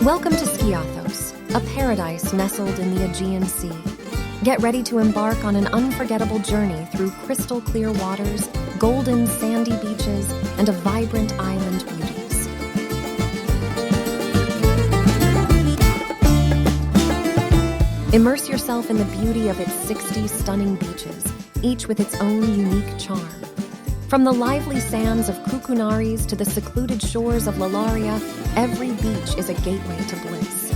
Welcome to Skiathos, a paradise nestled in the Aegean Sea. Get ready to embark on an unforgettable journey through crystal clear waters, golden sandy beaches, and a vibrant island beauties. Immerse yourself in the beauty of its 60 stunning beaches, each with its own unique charm. From the lively sands of Koukounouris to the secluded shores of Lalaria, every beach is a gateway to bliss.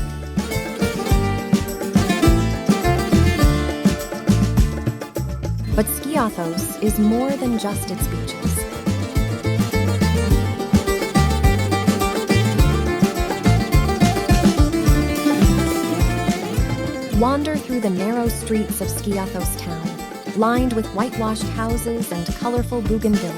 But Skiathos is more than just its beaches. Wander through the narrow streets of Skiathos town, lined with whitewashed houses and colorful bougainvillea.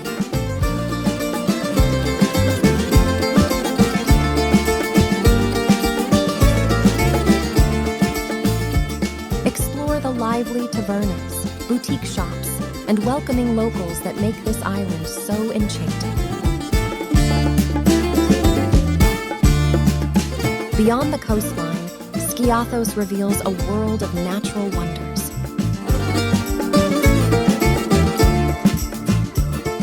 Explore the lively tavernas, boutique shops, and welcoming locals that make this island so enchanting. Beyond the coastline, Skiathos reveals a world of natural wonders.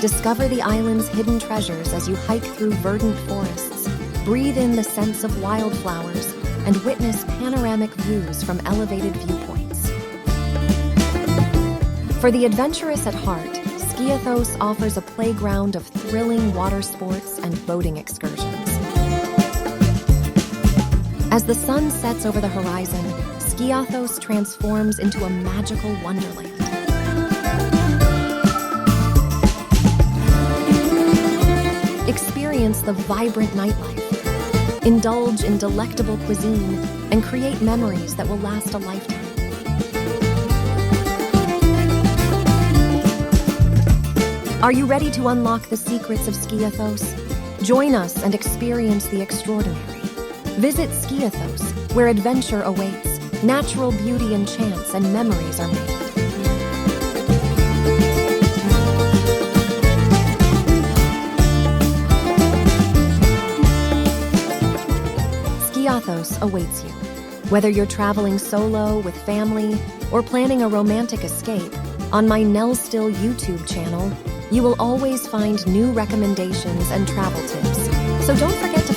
Discover the island's hidden treasures as you hike through verdant forests, breathe in the scents of wildflowers, and witness panoramic views from elevated viewpoints. For the adventurous at heart, Skiathos offers a playground of thrilling water sports and boating excursions. As the sun sets over the horizon, Skiathos transforms into a magical wonderland. Experience the vibrant nightlife, indulge in delectable cuisine, and create memories that will last a lifetime. Are you ready to unlock the secrets of Skiathos? Join us and experience the extraordinary. Visit Skiathos, where adventure awaits, natural beauty enchants, and memories are made. Skiathos awaits you. Whether you're traveling solo, with family, or planning a romantic escape, on my NELSTILL YouTube channel, you will always find new recommendations and travel tips. So don't forget to